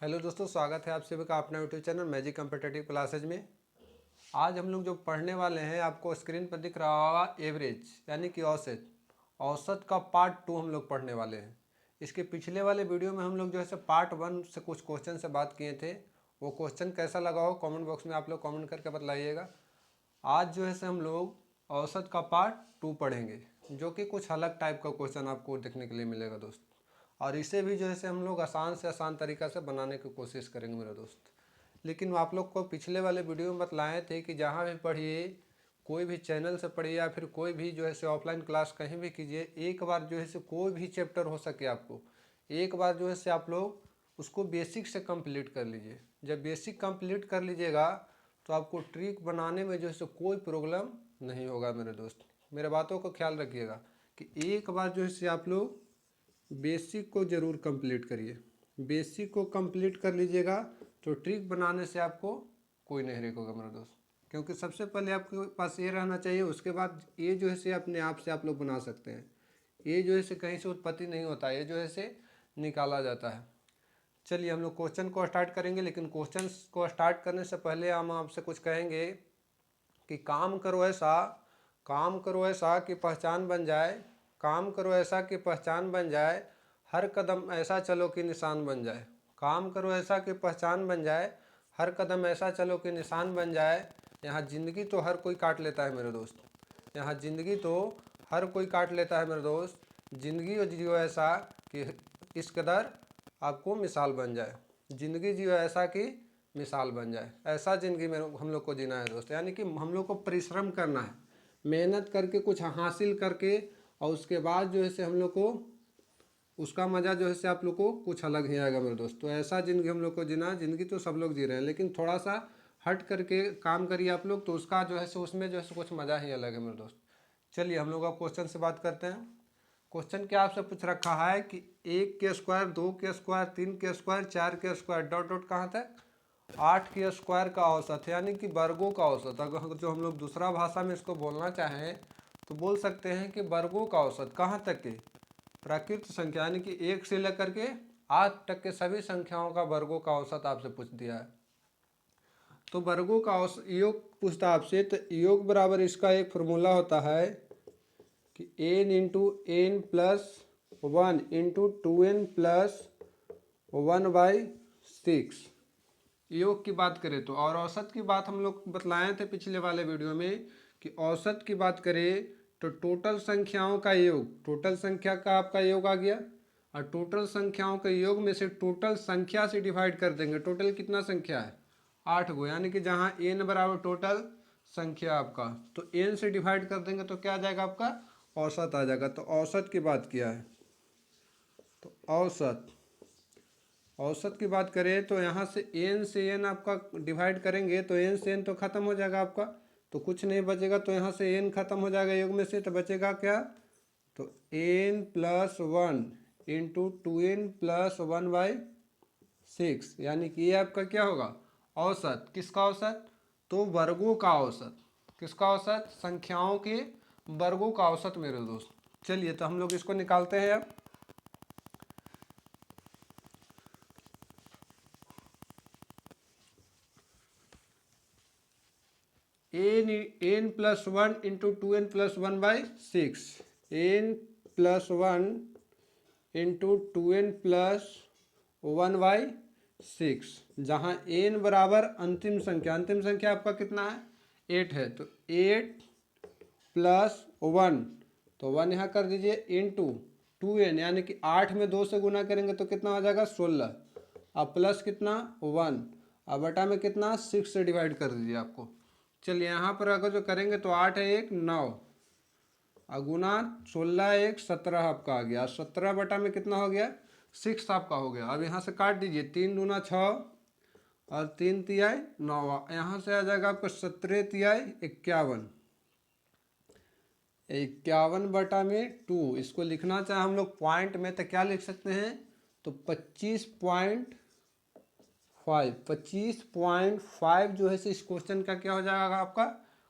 Hello दोस्तों, स्वागत है आप सभी का अपना YouTube channel magic competitive classes में। आज हम लोग जो पढ़ने वाले हैं, आपको स्क्रीन पर दिख रहा होगा एवरेज यानी कि औसत। औसत का पार्ट 2 हम लोग पढ़ने वाले हैं। इसके पिछले वाले वीडियो में हम लोग जो है पार्ट 1 से कुछ क्वेश्चन से बात किए थे। वो क्वेश्चन कैसा लगा हो कॉमेंट बॉक्स में आप लोग कॉमेंट करके बताइएगा। आज जो है हम लोग औसत का पार्ट 2 पढ़ेंगे, जो कि कुछ अलग टाइप का क्वेश्चन आपको देखने के लिए मिलेगा दोस्त। और इसे भी जो है हम लोग आसान से आसान तरीक़ा से बनाने की कोशिश करेंगे मेरे दोस्त। लेकिन आप लोग को पिछले वाले वीडियो में बतलाए थे कि जहाँ भी पढ़िए, कोई भी चैनल से पढ़िए या फिर कोई भी जो है ऑफलाइन क्लास कहीं भी कीजिए, एक बार जो है कोई भी चैप्टर हो सके आपको एक बार जो है आप लोग उसको बेसिक से कंप्लीट कर लीजिए। जब बेसिक कंप्लीट कर लीजिएगा तो आपको ट्रिक बनाने में जो है कोई प्रॉब्लम नहीं होगा मेरे दोस्त। मेरे बातों को ख्याल रखिएगा कि एक बार जो है आप लोग बेसिक को ज़रूर कंप्लीट करिए। बेसिक को कंप्लीट कर लीजिएगा तो ट्रिक बनाने से आपको कोई नहीं रोकेगा मेरा दोस्त। क्योंकि सबसे पहले आपके पास ये रहना चाहिए, उसके बाद ये जो है अपने आप से आप लोग बना सकते हैं। ये जो है कहीं से उत्पत्ति नहीं होता, ये जो है निकाला जाता है। चलिए हम लोग क्वेश्चन को स्टार्ट करेंगे, लेकिन क्वेश्चन को स्टार्ट करने से पहले हम आपसे कुछ कहेंगे कि काम करो ऐसा कि पहचान बन जाए। काम करो ऐसा कि पहचान बन जाए, हर कदम ऐसा चलो कि निशान बन जाए। काम करो ऐसा कि पहचान बन जाए, हर कदम ऐसा चलो कि निशान बन जाए। यहाँ ज़िंदगी तो हर कोई काट लेता है मेरे दोस्त। यहाँ ज़िंदगी तो हर कोई काट लेता है मेरे दोस्त। ज़िंदगी जियो ऐसा कि इस कदर आपको मिसाल बन जाए। ज़िंदगी जियो ऐसा कि मिसाल बन जाए। ऐसा ज़िंदगी में हम लोग को जीना है दोस्त। यानी कि हम लोग को परिश्रम करना है, मेहनत करके कुछ हासिल करके, और उसके बाद जो है हम लोग को उसका मज़ा जो है आप लोग को कुछ अलग ही आएगा मेरे दोस्त। तो ऐसा ज़िंदगी हम लोग को जीना है। ज़िंदगी तो सब लोग जी रहे हैं, लेकिन थोड़ा सा हट करके काम करिए आप लोग, तो उसका जो है उसमें जो है कुछ मज़ा ही अलग है मेरे दोस्त। चलिए हम लोग अब क्वेश्चन से बात करते हैं। क्वेश्चन क्या आपसे पूछ रखा है कि 1 के स्क्वायर, 2 के स्क्वायर, 3 के स्क्वायर, 4 के स्क्वायर डॉट डॉट कहाँ तक 8 के स्क्वायर का औसत, यानी कि वर्गों का औसत। अगर जो हम लोग दूसरा भाषा में इसको बोलना चाहें तो बोल सकते हैं कि वर्गों का औसत कहाँ तक के प्राकृत संख्या, यानी कि 1 से लेकर के 8 तक के सभी संख्याओं का वर्गों का औसत आपसे पूछ दिया है। तो वर्गों का औसत योग पूछता आपसे, तो योग बराबर इसका एक फॉर्मूला होता है कि n into n plus 1 into 2n plus 1/6। योग की बात करें तो, और औसत की बात हम लोग बतलाए थे पिछले वाले वीडियो में कि औसत की बात करें तो टोटल संख्याओं का योग, टोटल संख्या का आपका योग आ गया, और टोटल संख्याओं के योग में से टोटल संख्या से डिवाइड कर देंगे। टोटल कितना संख्या है 8 गो, यानी कि जहाँ n बराबर टोटल संख्या आपका, तो n से डिवाइड कर देंगे तो क्या आ जाएगा आपका औसत आ जाएगा। तो औसत की बात किया है। तो औसत की बात करें तो यहाँ से n से n आपका डिवाइड करेंगे तो n से n तो ख़त्म हो जाएगा आपका, तो कुछ नहीं बचेगा। तो यहाँ से n खत्म हो जाएगा योग में से, तो बचेगा क्या, तो n plus 1 into 2n plus 1/6, यानी कि ये आपका क्या होगा औसत। किसका औसत, तो वर्गों का औसत। किसका औसत, संख्याओं के वर्गों का औसत मेरे दोस्त। चलिए तो हम लोग इसको निकालते हैं अब। n plus 1 into 2n plus 1/6, n plus 1 into 2n plus 1/6, जहाँ n बराबर अंतिम संख्या आपका कितना है 8 है, तो 8 प्लस 1, तो 1 यहाँ कर दीजिए इंटू 2n, यानी कि 8 में 2 से गुना करेंगे तो कितना हो जाएगा 16, अब प्लस कितना 1, अब बटा में कितना 6 से डिवाइड कर दीजिए आपको। चलिए यहाँ पर अगर जो करेंगे तो 8 है 1 9, अगुना 16 1 17 आपका आ गया। 17 बटा में कितना हो गया 6 आपका हो गया। अब यहाँ से काट दीजिए, 3 दूना 6 और 3 तिहाई 9, यहाँ से आ जाएगा आपका 17 तिहाई 51, 51 बटा में 2। इसको लिखना चाहे हम लोग पॉइंट में तो क्या लिख सकते हैं, तो 25.5 जो है इस क्वेश्चन का क्या हो जाएगा आपका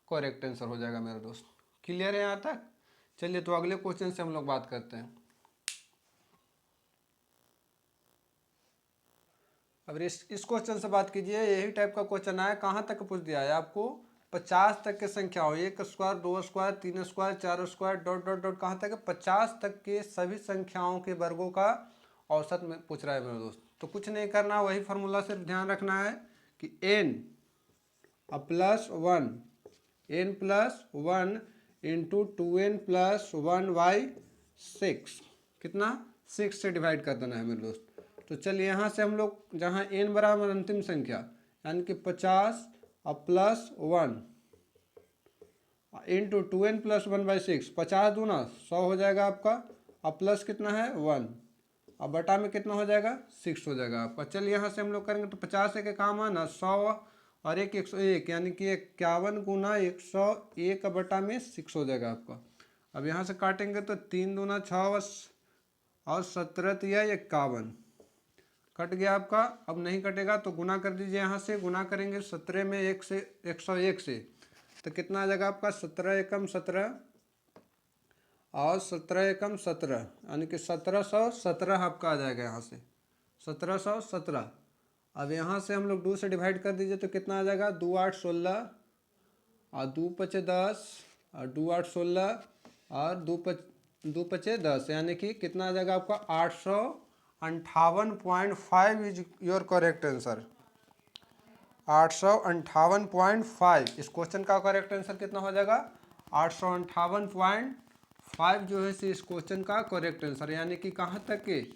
करेक्ट आंसर हो जाएगा मेरे दोस्त। क्लियर है यहाँ तक। चलिए तो अगले क्वेश्चन से हम लोग बात करते हैं। अब इस क्वेश्चन से बात कीजिए, यही टाइप का क्वेश्चन आया, कहाँ तक पूछ दिया है आपको 50 तक के संख्या हो, 1 square 2 square 3 square 4 square dot dot dot कहाँ तक है 50 तक के सभी संख्याओं के वर्गों का औसत में पूछ रहा है मेरे दोस्त। तो कुछ नहीं करना, वही फार्मूला सिर्फ ध्यान रखना है कि n plus 1 into 2n plus 1/6 कितना 6 से डिवाइड कर देना है मेरे दोस्त। तो चलिए यहाँ से हम लोग जहाँ n बराबर अंतिम संख्या यानी कि 50 प्लस 1 इंटू 2n प्लस 1/6, 50 दूना 100 हो जाएगा आपका, अब प्लस कितना है 1, अब बटा में कितना हो जाएगा 6 हो जाएगा आपका। चलिए यहाँ से हम लोग करेंगे तो 50 के काम आना 100 और 101 यानी कि 51 गुना 101 बटा में 6 हो जाएगा आपका। अब यहाँ से काटेंगे तो 3 दूना 6 और 17 तिया 51 कट गया आपका। अब नहीं कटेगा तो गुना कर दीजिए, यहाँ से गुना करेंगे 17 में 1 से 101 से तो कितना आ जाएगा आपका 17 एकम 17 और 17 एकम 17 यानी कि 1717 आपका आ जाएगा यहाँ से 1717। अब यहाँ से हम लोग 2 से डिवाइड कर दीजिए तो कितना आ जाएगा 2 8 16 और 2 5 10 और 2 8 16 और 2 5 10 यानी कि कितना आ जाएगा आपका 858.5 इज योर करेक्ट आंसर। 858.5 इस क्वेश्चन का करेक्ट आंसर कितना हो जाएगा 858.5 जो है इस क्वेश्चन का करेक्ट आंसर, यानी कि कहाँ तक के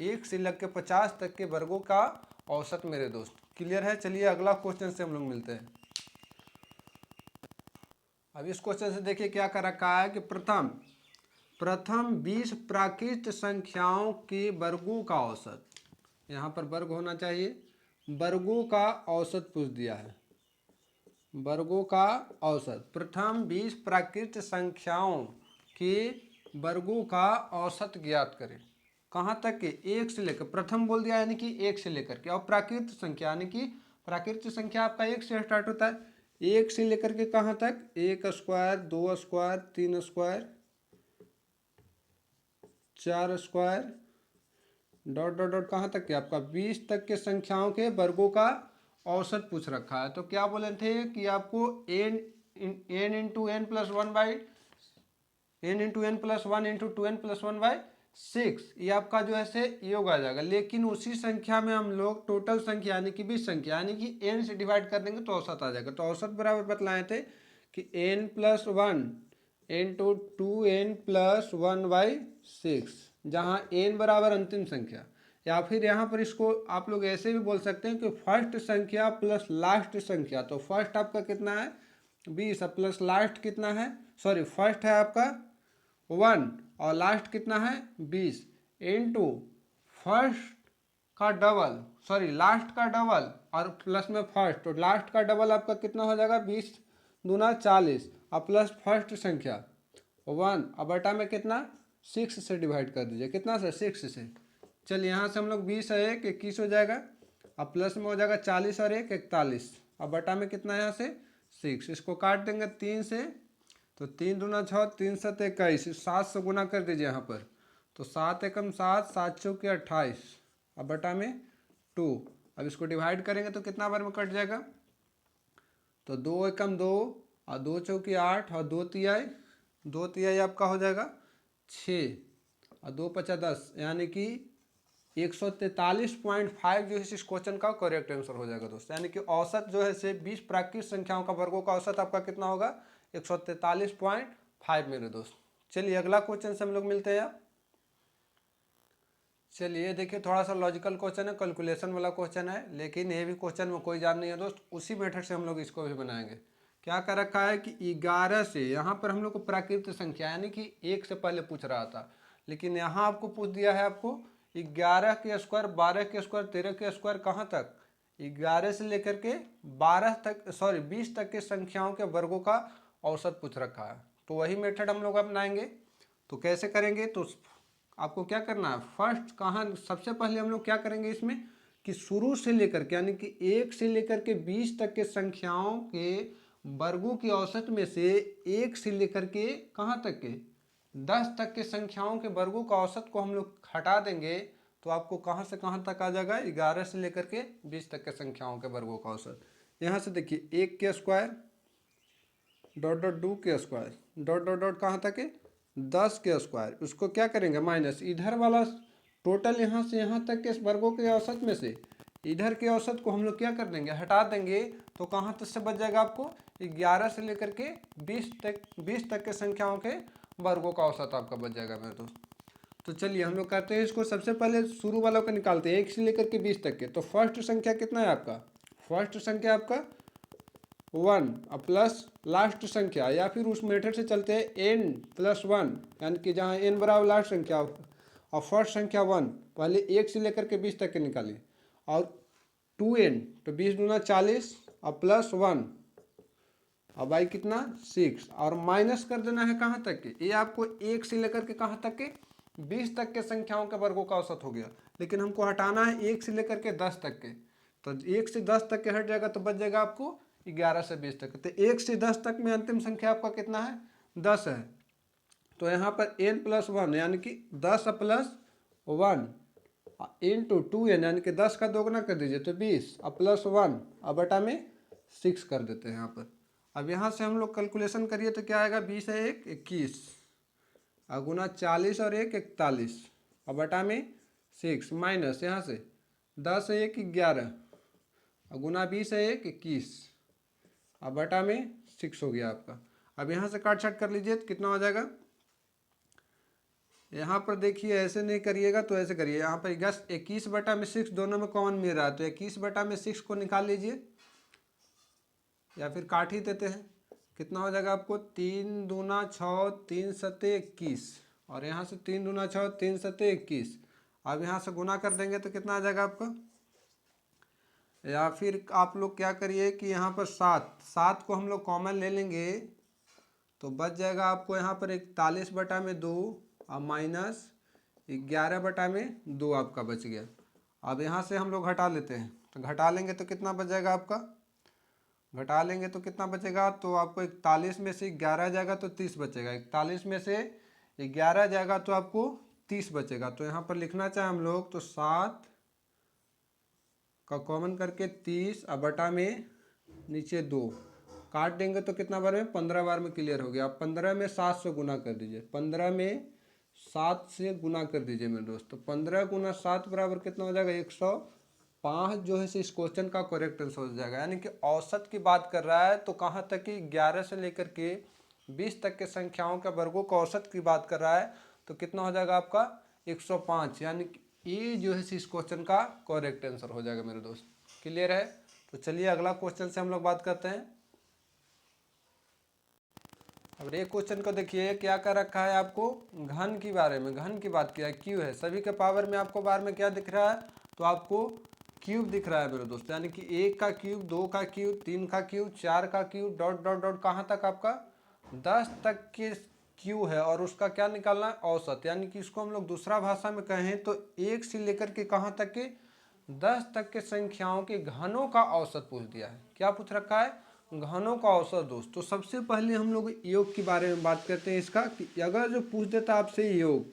1 से लेकर 50 तक के वर्गों का औसत मेरे दोस्त। क्लियर है। चलिए अगला क्वेश्चन से हम लोग मिलते हैं। अब इस क्वेश्चन से देखिए क्या कर रखा है कि प्रथम 20 प्राकृत संख्याओं के वर्गों का औसत, यहाँ पर वर्ग होना चाहिए, वर्गों का औसत पूछ दिया है, वर्गों का औसत। प्रथम 20 प्राकृत संख्याओं के वर्गों का औसत ज्ञात करें। कहाँ तक के 1 से लेकर, प्रथम बोल दिया यानी कि 1 से लेकर के, और प्राकृत संख्या यानी कि प्राकृत संख्या आपका 1 से स्टार्ट होता है, 1 से लेकर के कहाँ तक 1 square 2 square 3 square 4 square dot dot dot कहाँ तक के आपका 20 तक के संख्याओं के वर्गों का औसत पूछ रखा है। तो क्या बोले थे कि आपको n into n plus 1 into 2n plus 1/6 ये आपका जो है से योग आ जाएगा। लेकिन उसी संख्या में हम लोग टोटल संख्या यानी कि 20 संख्या यानी कि n से डिवाइड कर देंगे तो औसत आ जाएगा। तो औसत बराबर बतलाए थे कि n plus 1 into 2n plus 1/6, जहाँ n बराबर अंतिम संख्या, या फिर यहाँ पर इसको आप लोग ऐसे भी बोल सकते हैं कि फर्स्ट संख्या प्लस लास्ट संख्या। तो फर्स्ट आपका कितना है 20 प्लस लास्ट कितना है, सॉरी फर्स्ट है आपका 1 और लास्ट कितना है 20 इंटू फर्स्ट का डबल, सॉरी लास्ट का डबल और प्लस में फर्स्ट, तो लास्ट का डबल आपका कितना हो जाएगा 20 दूना 40 और प्लस फर्स्ट संख्या 1 और बटा में कितना 6 से डिवाइड कर दीजिए, कितना से 6 से। चलिए यहाँ से हम लोग 20 और 1 21 हो जाएगा, अब प्लस में हो जाएगा 40 और 1 41 और बटा में कितना है यहाँ से 6। इसको काट देंगे 3 से तो 3 दूना 6 3 7 21, 7 से गुना कर दीजिए यहाँ पर, तो 7 एकम 7 7 चौके 28 और बटा में 2। अब इसको डिवाइड करेंगे तो कितना बार में कट जाएगा, तो 2 एकम 2 और 2 चौके 8 और 2 तिहाई आपका हो जाएगा 6 और 2 5 10 यानी कि 143.5 जो है इस क्वेश्चन का करेक्ट आंसर हो जाएगा दोस्त। यानी कि औसत जो है से 20 प्राकृत संख्याओं का वर्गों का औसत आपका कितना होगा 143.5 मेरे दोस्त। चलिए अगला क्वेश्चन से हम लोग मिलते हैं। चलिए देखिए थोड़ा सा लॉजिकल क्वेश्चन है, कैलकुलेशन वाला क्वेश्चन है, लेकिन ये भी क्वेश्चन में कोई जान नहीं है दोस्त, उसी मेथड से हम लोग इसको भी बनाएंगे। क्या कर रखा है कि 11 से, यहाँ पर हम लोग को प्राकृत संख्या यानी कि 1 से पहले पूछ रहा था, लेकिन यहाँ आपको पूछ दिया है आपको 11 के स्क्वायर 12 के स्क्वायर 13 के स्क्वायर कहाँ तक 11 से लेकर के 12 तक, सॉरी 20 तक के संख्याओं के वर्गों का औसत पूछ रखा है। तो वही मेथड हम लोग अपनाएंगे। तो कैसे करेंगे, तो आपको क्या करना है, फर्स्ट कहाँ सबसे पहले हम लोग क्या करेंगे इसमें कि शुरू से लेकर के यानी कि 1 से लेकर के 20 तक के संख्याओं के वर्गों की औसत में से 1 से लेकर के कहाँ तक के 10 तक के संख्याओं के वर्गों का औसत को हम लोग हटा देंगे, तो आपको कहाँ से कहाँ तक आ जाएगा, 11 से लेकर के 20 तक के संख्याओं के वर्गों का औसत। यहाँ से देखिए 1 के स्क्वायर डॉट डॉट 2 के स्क्वायर डॉट डॉट डॉट कहाँ तक है 10 के स्क्वायर। उसको क्या करेंगे माइनस इधर वाला टोटल यहाँ से यहाँ तक के वर्गों के औसत में से इधर के औसत को हम लोग क्या कर देंगे, हटा देंगे। तो कहाँ तक से बच जाएगा आपको, 11 से लेकर के 20 तक के संख्याओं के वर्गों का औसत आपका बच जाएगा मेरे दोस्त। तो चलिए हम लोग करते हैं इसको, सबसे पहले शुरू वालों का निकालते हैं 1 से लेकर के 20 तक के। तो फर्स्ट संख्या कितना है आपका, फर्स्ट संख्या आपका 1 प्लस लास्ट संख्या, या फिर उस मेथड से चलते हैं n+1, यानी कि जहाँ n बराबर लास्ट संख्या और फर्स्ट संख्या 1, पहले 1 से लेकर के 20 तक के निकालिए। और 2n तो 20 दूना 40 और +1 और बाई कितना 6, और माइनस कर देना है कहाँ तक के, ये आपको 1 से लेकर के कहाँ तक के 20 तक के संख्याओं के वर्गों का औसत हो गया। लेकिन हमको हटाना है 1 से लेकर के 10 तक के, तो 1 से 10 तक के हट जाएगा तो बच जाएगा आपको 11 से 20 तक। तो 1 से 10 तक में अंतिम संख्या आपका कितना है 10 है। तो यहाँ पर n+1 यानी कि 10 + 1 इंटू 2n यानी कि 10 का दोगुना कर दीजिए तो 20 और +1 और बटा में 6 कर देते हैं यहाँ पर। अब यहाँ से हम लोग कैलकुलेशन करिए तो क्या आएगा, 20 है 1 21 और गुना 40 और 1 41 और बटा में 6 माइनस यहाँ से 10 है 1 11 और गुना 20 है 1 21 और बटा में 6 हो गया आपका। अब यहाँ से काट छाट कर लीजिए तो कितना हो जाएगा, यहाँ पर देखिए ऐसे नहीं करिएगा तो ऐसे करिए, यहाँ पर 21 बटा में 6 दोनों में कॉमन मिल रहा है, तो 21 बटा में 6 को निकाल लीजिए या फिर काट ही देते हैं। कितना हो जाएगा आपको 3 दूना 6 3 सत्ते 21 और यहाँ से 3 दूना 6 3 सत्ते 21। अब यहाँ से गुना कर देंगे तो कितना आ जाएगा आपका, या फिर आप लोग क्या करिए कि यहाँ पर 7 को हम लोग कॉमन ले लेंगे तो बच जाएगा आपको यहाँ पर 41 बटा में 2 और माइनस 11 बटा में 2 आपका बच गया। अब यहाँ से हम लोग घटा लेते हैं, तो घटा लेंगे तो कितना बच जाएगा आपका, घटा लेंगे तो कितना बचेगा, तो आपको 41 में से 11 जाएगा तो 30 बचेगा, 41 में से 11 जाएगा तो आपको 30 बचेगा। तो यहाँ पर लिखना चाहे हम लोग तो 7 का कॉमन करके 30 और बटा में नीचे 2 काट देंगे तो कितना बार में 15 बार में क्लियर हो गया। आप 15 में 7 से गुना कर दीजिए, 15 में 7 से गुना कर दीजिए मेरे दोस्त। तो 15 गुना 7 बराबर कितना हो जाएगा 105 जो है इस क्वेश्चन का करेक्ट आंसर हो जाएगा। यानी कि औसत की बात कर रहा है तो कहाँ तक कि 11 से लेकर के 20 तक के संख्याओं के वर्गों का औसत की बात कर रहा है तो कितना हो जाएगा आपका 105, यानी कि ये जो है इस क्वेश्चन का करेक्ट आंसर हो जाएगा मेरे दोस्त। क्लियर है। तो चलिए अगला क्वेश्चन से हम लोग बात करते हैं। अब एक क्वेश्चन को देखिए क्या कर रखा है, आपको घन की बारे में, घन की बात किया है, क्यू है सभी के पावर में। आपको बार में क्या दिख रहा है, तो आपको क्यूब दिख रहा है मेरे दोस्त, यानी कि 1 का क्यूब 2 का क्यूब 3 का क्यूब 4 का क्यूब डॉट डॉट डॉट कहाँ तक आपका 10 तक के क्यू है। और उसका क्या निकालना है औसत, यानी कि इसको हम लोग दूसरा भाषा में कहें तो 1 से लेकर के कहाँ तक के 10 तक के संख्याओं के घनों का औसत पूछ दिया है। क्या पूछ रखा है, घनों का औसत दोस्त। तो सबसे पहले हम लोग योग के बारे में बात करते हैं इसका, कि अगर जो पूछ देता आपसे योग,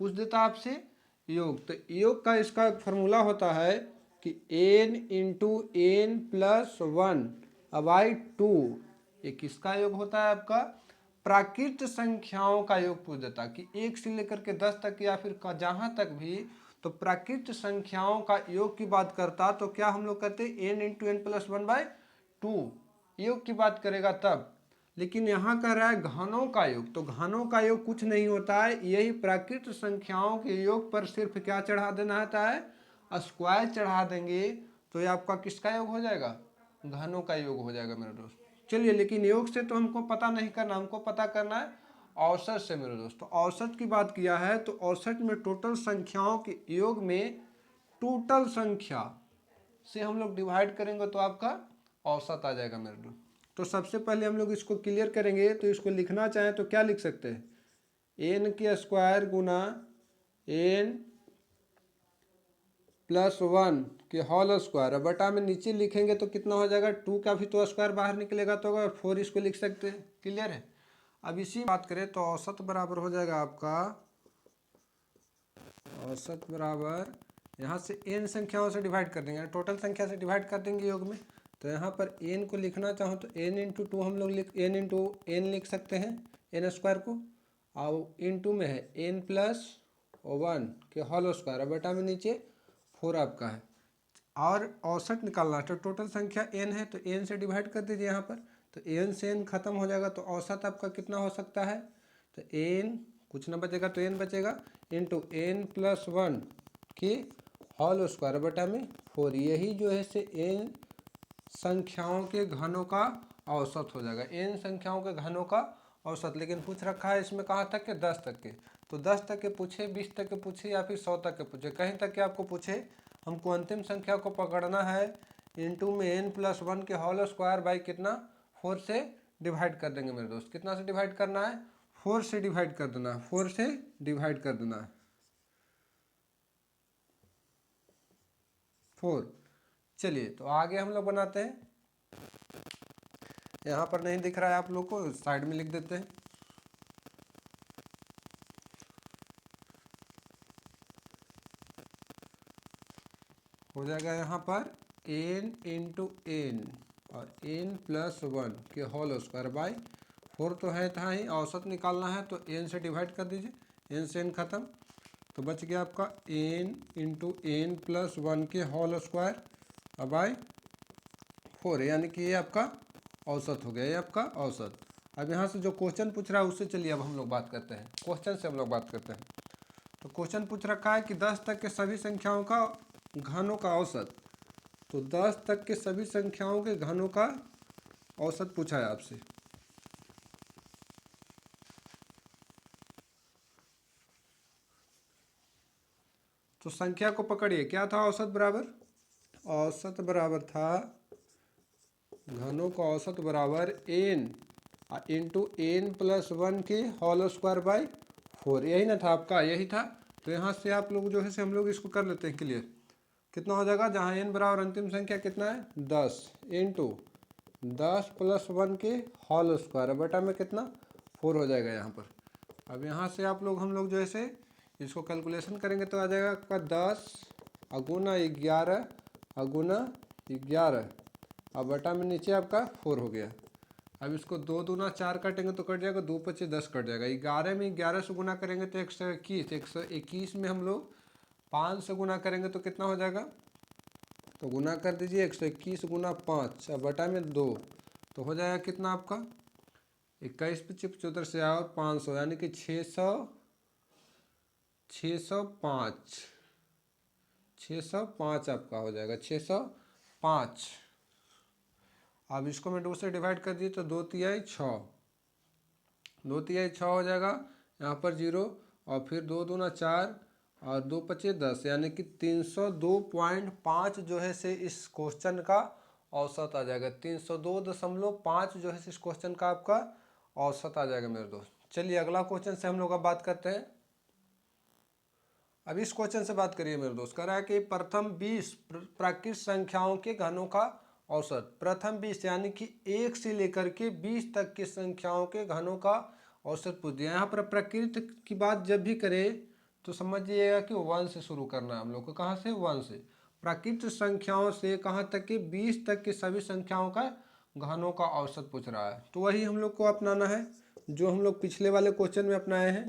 पूछ देता आपसे योग, तो योग का इसका एक फॉर्मूला होता है कि n × n+1 बाई 2। ये किसका योग होता है, आपका प्राकृत संख्याओं का योग पूछ देता कि 1 से लेकर के 10 तक या फिर जहाँ तक भी, तो प्राकृत संख्याओं का योग की बात करता तो क्या हम लोग कहते हैं n × n+1/2 योग की बात करेगा तब। लेकिन यहाँ कर रहा है घनों का योग, तो घनों का योग कुछ नहीं होता है, यही प्राकृत संख्याओं के योग पर सिर्फ क्या चढ़ा देना होता है, स्क्वायर चढ़ा देंगे तो ये आपका किसका योग हो जाएगा, घनों का योग हो जाएगा मेरे दोस्त। चलिए, लेकिन योग से तो हमको पता नहीं करना, हमको पता करना है औसत से मेरे दोस्त। तो औसत की बात किया है तो औसत में टोटल संख्याओं के योग में टोटल संख्या से हम लोग डिवाइड करेंगे तो आपका औसत आ जाएगा मेरे दोस्त। तो सबसे पहले हम लोग इसको क्लियर करेंगे, तो इसको लिखना चाहें तो क्या लिख सकते हैं, n² गुना n+1 के होल स्क्वायर बटा में नीचे लिखेंगे तो कितना हो जाएगा 2 का भी तो स्क्वायर बाहर निकलेगा तो होगा 4 इसको लिख सकते हैं। क्लियर है। अब इसी बात करें तो औसत बराबर हो जाएगा आपका औसत बराबर यहाँ से n संख्याओं से डिवाइड कर देंगे, टोटल संख्या से डिवाइड कर देंगे योग में। तो यहाँ पर n को लिखना चाहो तो n इंटू टू हम लोग n इंटू n लिख सकते हैं, n स्क्वायर को, और इंटू में है n प्लस 1 के होल स्क्वायर, और बेटा में नीचे 4 आपका है। और औसत निकालना है तो टोटल संख्या n है तो n से डिवाइड कर दीजिए यहाँ पर, तो n से n खत्म हो जाएगा, तो औसत आपका कितना हो सकता है, तो n कुछ ना बचेगा तो n बचेगा इंटू n प्लस 1 के होल स्क्वायर बटा में 4, यही जो है से n संख्याओं के घनों का औसत हो जाएगा, n संख्याओं के घनों का औसत। लेकिन पूछ रखा है इसमें कहाँ तक के, 10 तक के, तो 10 तक के पूछे, 20 तक के पूछे, या फिर 100 तक के पूछे, कहीं तक के आपको पूछे, हमको अंतिम संख्या को पकड़ना है। इंटू में n प्लस 1 के होल स्क्वायर बाई कितना, 4 से डिवाइड कर देंगे मेरे दोस्त। कितना से डिवाइड करना है, 4 से डिवाइड कर देना है, 4 से डिवाइड कर देना है, 4। चलिए तो आगे हम लोग बनाते हैं, यहाँ पर नहीं दिख रहा है आप लोग को, साइड में लिख देते हैं। हो जाएगा यहाँ पर n इंटू n और n प्लस 1 के होल स्क्वायर बाई 4 तो है था ही, औसत निकालना है तो n से डिवाइड कर दीजिए, n से n खत्म, तो बच गया आपका n इंटू n प्लस 1 के होल स्क्वायर बाई 4, यानी कि ये आपका औसत हो गया, ये आपका औसत। अब यहाँ से जो क्वेश्चन पूछ रहा है उससे चलिए अब हम लोग बात करते हैं, क्वेश्चन से हम लोग बात करते हैं। तो क्वेश्चन पूछ रखा है कि 10 तक के सभी संख्याओं का घनों का औसत, तो 10 तक के सभी संख्याओं के घनों का औसत पूछा है आपसे। तो संख्या को पकड़िए, क्या था औसत बराबर, औसत बराबर था घनों का औसत बराबर n इंटू n प्लस 1 के होल स्क्वायर बाई 4, यही ना था आपका, यही था। तो यहाँ से आप लोग जो है से हम लोग इसको कर लेते हैं क्लियर, कितना हो जाएगा, जहाँ n बराबर अंतिम संख्या कितना है 10 इंटू 10 प्लस 1 के होल स्क्वायर बटा में कितना 4 हो जाएगा यहाँ पर। अब यहाँ से आप लोग हम लोग जो है से इसको कैलकुलेशन करेंगे तो आ जाएगा आपका 10 अगुना 11 अगुना 11, अब बटा में नीचे आपका 4 हो गया। अब इसको 2 दूना 4 काटेंगे तो कट जाएगा, 2 पच्चीस 10 कट जाएगा, 11 में 11 से गुना करेंगे तो 121, 121 में हम लोग 5 से गुना करेंगे तो कितना हो जाएगा, तो गुना कर दीजिए 121 गुना 5 अब बटा में 2, तो हो जाएगा कितना आपका 21 पच्चीस 75 से और 500, यानी कि 605 आपका हो जाएगा, 605। अब इसको मैं 2 से डिवाइड कर दिए तो 2 तिहाई 6, 2 तिहाई 6 हो जाएगा, यहाँ पर 0 और फिर 2 दूना 4 और 2 पच्चीस 10, यानी कि 302.5 जो है से इस क्वेश्चन का औसत आ जाएगा, 302.5 जो है इस क्वेश्चन का आपका औसत आ जाएगा मेरे दोस्त। चलिए अगला क्वेश्चन से हम लोग अब बात करते हैं। अब इस क्वेश्चन से बात करिए मेरे दोस्त, कह रहा है कि प्रथम 20 प्राकृत संख्याओं के घनों का औसत, प्रथम 20 यानी कि 1 से लेकर के 20 तक की संख्याओं के घनों का औसत पूछ दिया। यहाँ पर प्रकृत की बात जब भी करें तो समझिएगा कि 1 से शुरू करना है हम लोग को, कहाँ से 1 से, प्राकृत संख्याओं से कहाँ तक कि 20 तक की सभी संख्याओं का घनों का औसत पूछ रहा है। तो वही हम लोग को अपनाना है जो हम लोग पिछले वाले क्वेश्चन में अपनाए हैं।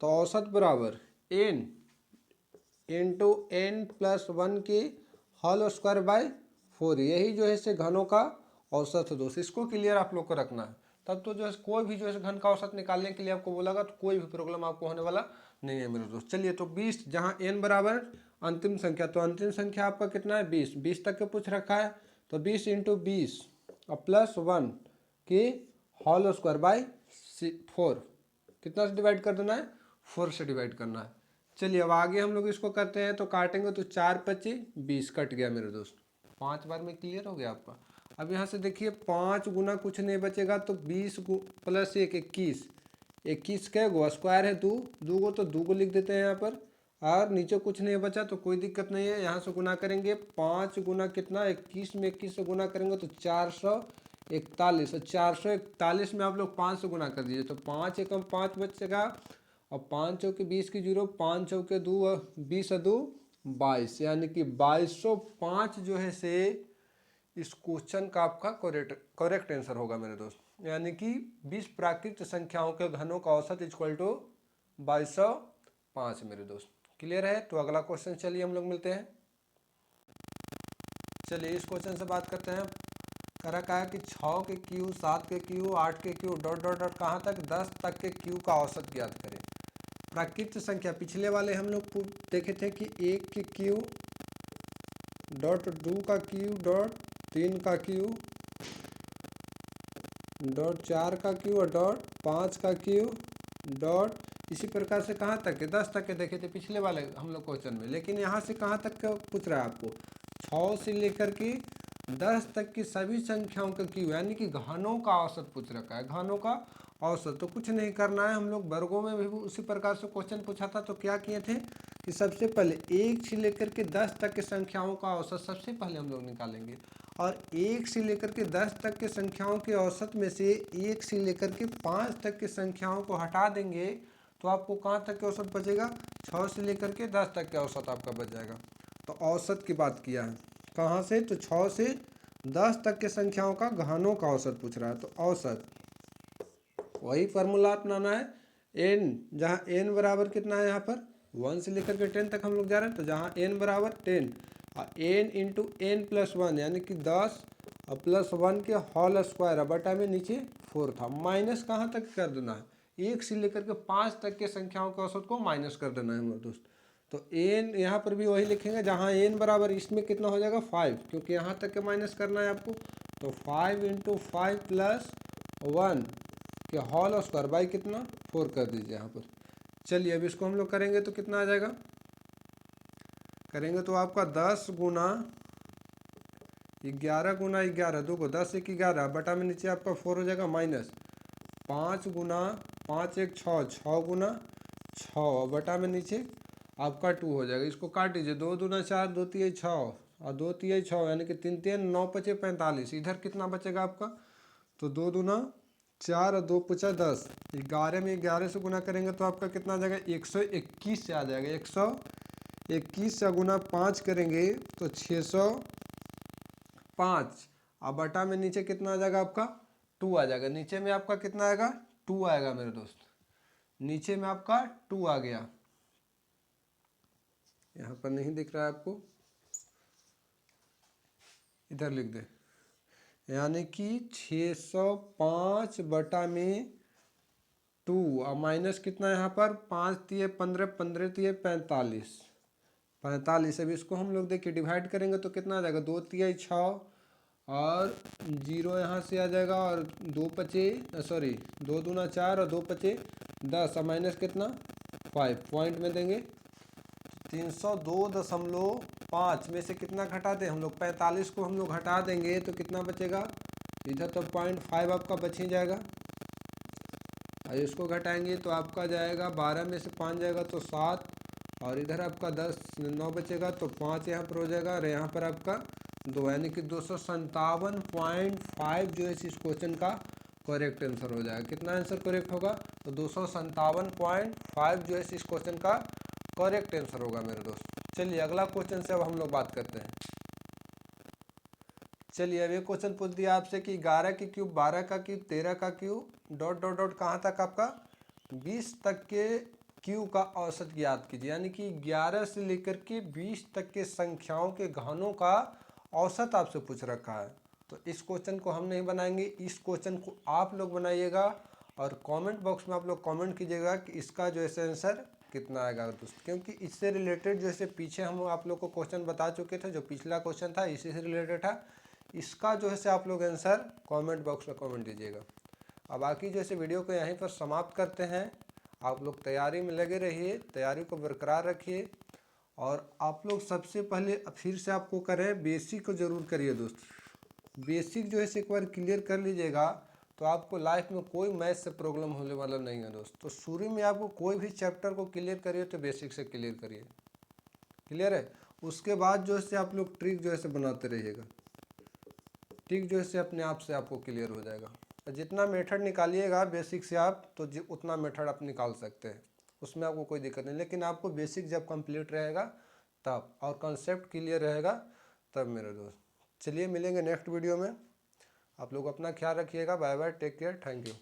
तो औसत बराबर n इंटू n प्लस 1 की होल स्क्वायर बाई 4, यही जो है से घनों का औसत है दोस्त। इसको क्लियर आप लोग को रखना है, तब तो जो है कोई भी जो है घन का औसत निकालने के लिए आपको बोलेगा तो कोई भी प्रॉब्लम आपको होने वाला नहीं है मेरे दोस्त। चलिए तो 20, जहाँ n बराबर अंतिम संख्या, तो अंतिम संख्या आपका कितना है 20, 20 तक के पूछ रखा है, तो 20 इंटू 20 और प्लस 1 की होल स्क्वायर बाई 4, कितना से डिवाइड कर देना है 4 से डिवाइड करना है। चलिए अब आगे हम लोग इसको करते हैं, तो काटेंगे तो 4 पच्चीस 20 कट गया मेरे दोस्त, 5 बार में क्लियर हो गया आपका। अब यहाँ से देखिए 5 गुना कुछ नहीं बचेगा, तो 20 प्लस 1 21, 21 क्या गो स्क्वायर है 2, 2 गो तो 2 गो लिख देते हैं यहाँ पर, और नीचे कुछ नहीं बचा तो कोई दिक्कत नहीं है, यहाँ से गुना करेंगे 5 गुना कितना 21 में 21 से गुना करेंगे तो 441, और 441 में आप लोग 5 से गुना कर दीजिए तो 5 एकम 5 बचेगा, और 5 चौके 20 की 0, 5 चौके 2 20 और 2 22, यानी कि 2205 जो है से इस क्वेश्चन का आपका करेक्ट आंसर होगा मेरे दोस्त। यानी कि 20 प्राकृत संख्याओं के घनों का औसत इक्वल टू 2205 मेरे दोस्त। क्लियर है? तो अगला क्वेश्चन चलिए हम लोग मिलते हैं। चलिए इस क्वेश्चन से बात करते हैं। करा क्या है कि 6 के क्यू, 7 के क्यू, 8 के क्यू डॉट डॉट डॉट कहाँ तक 10 तक के क्यू का औसत ज्ञात करें। प्राकृत संख्या पिछले वाले हम लोग देखे थे कि 1 के क्यू डॉट 2 का क्यू डॉट 3 का क्यू डॉट 4 का क्यू और डॉट 5 का क्यू डॉट इसी प्रकार से कहाँ तक के 10 तक के देखे थे पिछले वाले हम लोग क्वेश्चन में। लेकिन यहाँ से कहाँ तक का पूछ रहा है आपको, 6 से लेकर के 10 तक की सभी संख्याओं का क्यू, यानी कि घनों का औसत पूछ रखा है, घनों का औसत। तो कुछ नहीं करना है, हम लोग वर्गों में भी उसी प्रकार से क्वेश्चन पूछा था। तो क्या किए थे कि सबसे पहले 1 से लेकर के 10 तक के संख्याओं का औसत सबसे पहले हम लोग निकालेंगे, और 1 से लेकर के 10 तक के संख्याओं के औसत में से 1 से लेकर के 5 तक के संख्याओं को हटा देंगे तो आपको कहाँ तक के औसत बचेगा, 6 से लेकर के 10 तक के औसत आपका बच जाएगा। तो औसत की बात किया है कहाँ से, तो 6 से 10 तक के संख्याओं का घनों का औसत पूछ रहा है। तो औसत वही फार्मूला अपनाना है, n, जहाँ n बराबर कितना है यहाँ पर 1 से लेकर के 10 तक हम लोग जा रहे हैं। तो जहाँ n बराबर 10 और n इंटू n प्लस 1 यानी कि 10 और प्लस 1 के होल स्क्वायर, बटा में नीचे 4 था। माइनस कहाँ तक कर देना है, 1 से लेकर के 5 तक के संख्याओं के औसत को माइनस कर देना है हमारे दोस्त। तो n यहाँ पर भी वही लिखेंगे, जहाँ n बराबर इसमें कितना हो जाएगा 5, क्योंकि यहाँ तक के माइनस करना है आपको। तो 5 इंटू 5 प्लस 1 के होल स्क्वायर बाई कितना 4 कर दीजिए यहाँ पर। चलिए अब इसको हम लोग करेंगे तो कितना आ जाएगा, करेंगे तो आपका 10 गुना 11 गुना 11 दो को 10 1 11 बटा में नीचे आपका 4 हो जाएगा माइनस 5 गुना 5 1 6 6 गुना 6 बटा में नीचे आपका 2 हो जाएगा। इसको काट दीजिए, 2 दूना 4 2 तिहाई 6 और 2 तिहाई 6 यानी कि 3 3 9 5 45। इधर कितना बचेगा आपका, तो 2 दूना 4 और 2 5 10, 11 में 11 से गुना करेंगे तो आपका कितना आ जाएगा 121 से आ जाएगा। 121 से गुना 5 करेंगे तो 605, अब बटा में नीचे कितना आ जाएगा आपका 2 आ जाएगा। नीचे में आपका कितना आएगा 2 आएगा मेरे दोस्त, नीचे में आपका 2 आ गया। यहाँ पर नहीं दिख रहा है आपको, इधर लिख दे, यानी कि 605 बटा में 2 और माइनस कितना यहाँ पर 5 तिये 15 15 तिये 45 45। अब इसको हम लोग देखिए डिवाइड करेंगे तो कितना आ जाएगा 2 तिहाई 6 और 0 यहाँ से आ जाएगा और 2 पचे 2 दूना 4 और 2 पचे 10 और माइनस कितना 5 पॉइंट में देंगे 302.5 में से कितना घटा दें हम लोग 45 को हम लोग हटा देंगे तो कितना बचेगा, इधर तो 0.5 आपका बच ही जाएगा और इसको घटाएंगे तो आपका जाएगा 12 में से 5 जाएगा तो 7 और इधर आपका 10 9 बचेगा तो 5 यहाँ पर हो जाएगा और यहाँ पर आपका 2, यानी कि 257.5 जो है इस क्वेश्चन का करेक्ट आंसर हो जाएगा। कितना आंसर करेक्ट होगा, तो 257.5 जो है इस क्वेश्चन का करेक्ट आंसर होगा मेरे दोस्त। चलिए अगला क्वेश्चन से अब हम लोग बात करते हैं। चलिए अब ये क्वेश्चन पूछ दिया आपसे कि 11 की क्यूब 12 का क्यूब 13 का क्यूब डॉट डॉट डॉट कहाँ तक आपका 20 तक के क्यू का औसत ज्ञात कीजिए। यानी कि 11 से लेकर के 20 तक के संख्याओं के घनों का औसत आपसे पूछ रखा है। तो इस क्वेश्चन को हम नहीं बनाएंगे, इस क्वेश्चन को आप लोग बनाइएगा और कमेंट बॉक्स में आप लोग कमेंट कीजिएगा कि इसका जो है आंसर कितना आएगा दोस्त। क्योंकि इससे रिलेटेड जैसे पीछे हम आप लोग को क्वेश्चन बता चुके थे, जो पिछला क्वेश्चन था इसी से रिलेटेड था। इसका जो है आप लोग आंसर कमेंट बॉक्स में कमेंट दीजिएगा। अब बाकी जैसे वीडियो को यहीं पर समाप्त करते हैं। आप लोग तैयारी में लगे रहिए, तैयारी को बरकरार रखिए और आप लोग सबसे पहले फिर से आपको करें बेसिक को ज़रूर करिए दोस्त। बेसिक जो है एक बार क्लियर कर लीजिएगा तो आपको लाइफ में कोई मैथ से प्रॉब्लम होने वाला नहीं है दोस्त। तो शुरू में आपको कोई भी चैप्टर को क्लियर करिए तो बेसिक से क्लियर करिए, क्लियर है। उसके बाद जो है आप लोग ट्रिक जो है बनाते रहिएगा, ट्रिक जो है अपने आप से आपको क्लियर हो जाएगा। जितना मेथड निकालिएगा बेसिक से आप तो उतना मेथड आप निकाल सकते हैं। उसमें आपको कोई दिक्कत नहीं, लेकिन आपको बेसिक जब कंप्लीट रहेगा तब और कॉन्सेप्ट क्लियर रहेगा तब मेरे दोस्त। चलिए मिलेंगे नेक्स्ट वीडियो में। आप लोग अपना ख्याल रखिएगा। Bye bye, take care, thank you.